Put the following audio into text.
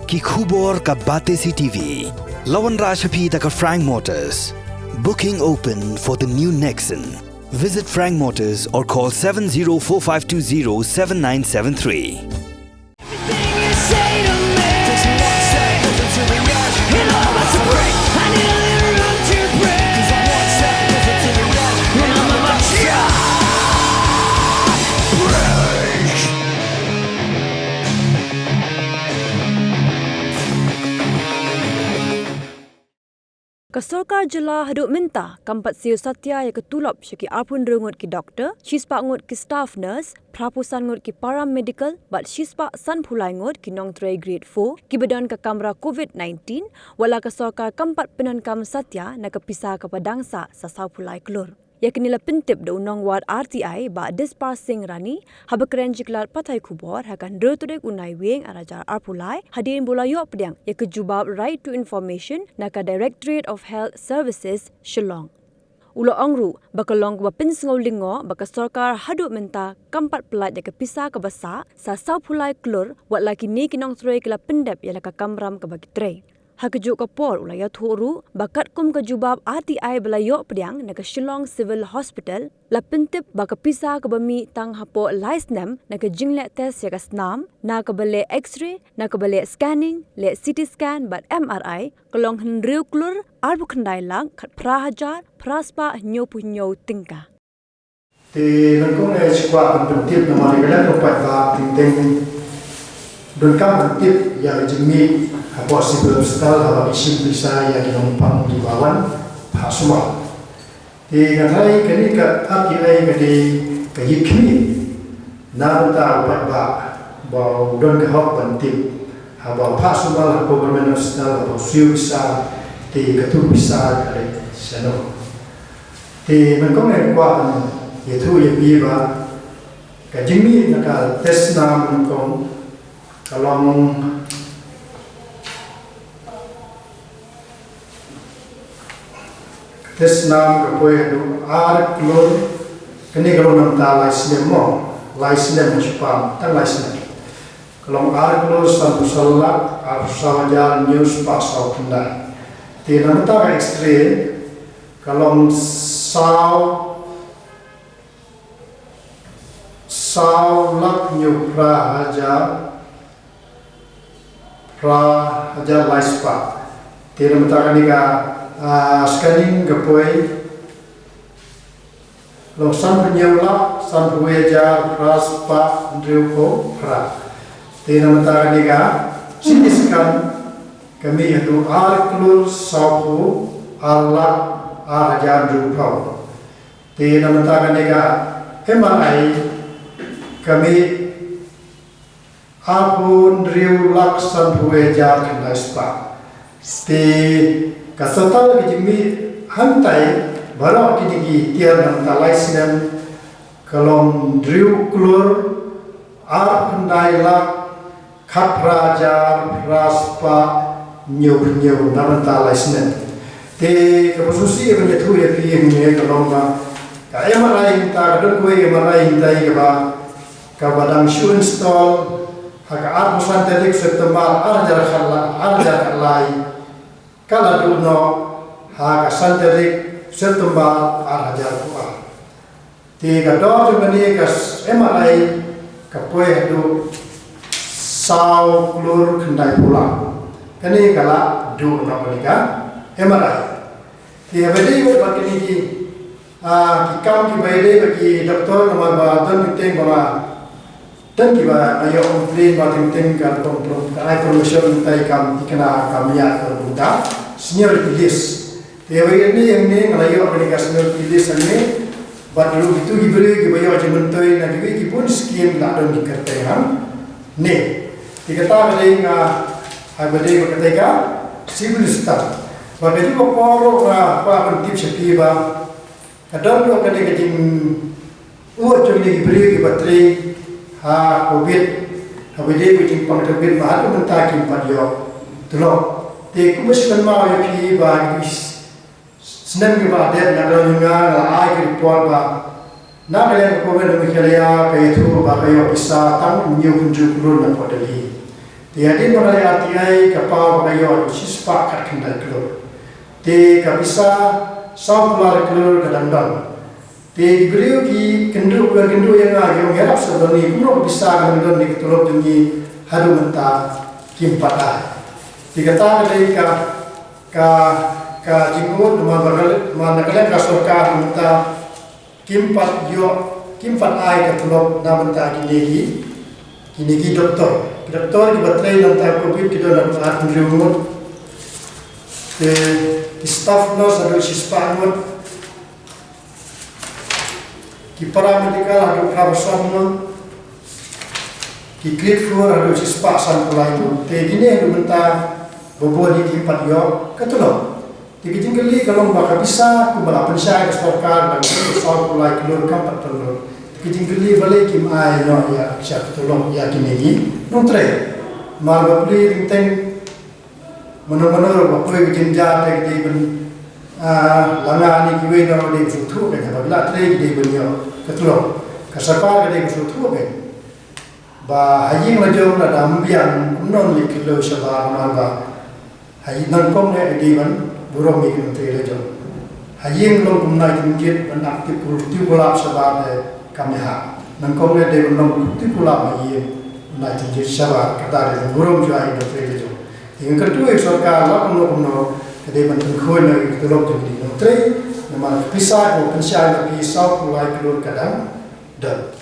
Ki khubor ka Bate CTV. Lawan Rajaphi taka Frank Motors. Booking open for the new Nexon. Visit Frank Motors or call 7045207973. Kasorkar jela haduk minta kampat siu satya ya ketulop syaki arpun rengut ki doktor, shispa ngut ki staff nurse, prapusan ngut ki paramedical, bat shispa san pulai ngut ki nong tray grade 4, ki badan ka kamera COVID-19, wala kasorkar kampat penankam satya na kepisah kepadangsa sasau pulai kelur. Ya kenila pentip da unang ward RTI ba disparsing rani habakren jiklat patai kubor hakan rutudek unai wing arajar arpulai hadirin bulayo pedang ya kejubab right to information naka Directorate of Health Services Shillong. Ulo angru bakalong ba pinsngaulingo baka sarkar haduk menta kampat pelat ya kepisah ke basa sa sau pulai kelur wat laki ni kinong tray kila pendep ya laka kamram ke bagi tray. Hakejuk kapor ulaya thuru bakat kum kejubab RTI belayok pediang na ke Shillong Civil Hospital la pentip baka pisah ke bami tang hapo laisnem na ke jinglek test ya kasnam na ke bale x-ray na ke bale scanning le CT scan bat MRI kelong henriu klur arbu kendai lang kat prahajar praspa nyopu nyau tingka. Thì nó cũng là qua phần tiếp là mọi người đã không phải là tình đơn các phần tiếp giờ chứng minh possible hospital haba isim bisa yang dinompang di bawah pasuma. Di ngatai kini ke RTI kini ke yikmi na benda upat ba bau don ke hok penting haba pasuma la government hospital haba siu bisa di ketu bisa kali seno. Di mengkong kuat itu yang biba ke jimi nak tes nam mengkong kalau tes nam kepoe do ar klor kini kalau nam ta laisne mo sepam ta laisne kalau ar klor satu salak ar sawaja news pasau kena ti nam ta x-ray kalau sau lak nyupra haja laispa ti nam ta kanika scanning gapoi lo san penyawla san pueja praspa ndriuko pra tena mata niga CT scan kami itu arklur sapu ala arajan ndriuko tena mata niga MRI kami apun ndriu lak san pueja kendaspa Kasotal kejimi hantai baru kini tiar nam talai sinem kalom driu klur ar pendai lak kapraja raspa nyuh nam talai sinem te kepususi menyetu ya pi menye kalom ba kaya marai ta kadon kue marai tai ba kabadang shoe install haka ar musantelik september arjar khalai kala duno ha kasanterik setemba arajar tua tiga dor bani kas MRI kapoe du sau klur kendai pulang kani kala du no bani MRI tiga badi ko bakini ki kam ki baile bagi doktor nomor ba don miteng ba dan kiba ayo komplain ba ting kan information tai kam ikana kamia terbuka senior pilis teori ini yang ni ngalayo mereka senior pilis ini buat dulu itu diberi kebayo jementoi na diwi kipun skim nak don dikertehan ne dikata belinga habade berkata civil staff bagi ko poro apa pentip sepi ba kadang lo kata kejim uat jeli diberi kebatri ha covid habade kucing pangkabit mahal mentakim padio tolong te kumuskan mau ya pi ba senam ke ba det na do nga ai ke report ba na kalian ko ben mi kaya kaya tu ba kaya bisa tang new kunju kurun na podali Tiada mengenai RTI kapal bagayo sispa kat kendai kelur. Te kabisa sau pular kelur kadang-kadang. Te beliau ki kendu yang agak merap sebelum kuno bisa kadang di ketulok tinggi hadu mentah kimpata. Dikata dari ka jinggut mana kalian kasorka mentah kimpat ai ketulok na mentah kini doktor di baterai mentah covid kita nak akan riumut di staff nurse ada sispa anut di paramedical ada profesional di clip floor ada sispa sampulai itu gini ada mentah bobo di kimpat yo ketulok tinggi kalau baka bisa kumala pensai kestorkar dan soal pulai kelur kampat telur tinggi balik kim ai no ya siap tolong ya kini nontre mal bapli tentang menor bapoi jinja tek di ben langa ni kiwe no di sutu kan apabila tre di ben yo ketulong kasapa ke di sutu kan ba haji majom na dambian non likilo saba malba haji nan kom ne di ben burung ini menteri lejong. Haying long kumnai tingkit benak ti kulap sebab kami ha. Nangkong ne de long ti kulap haying kumnai tingkit sebab kata de burung jua menteri lejong. Yang kedua sarkar la kumno kede menteri khoi ne tolong tinggi menteri. Memang pisah ko pensai bagi sau kulai kelur kadang dan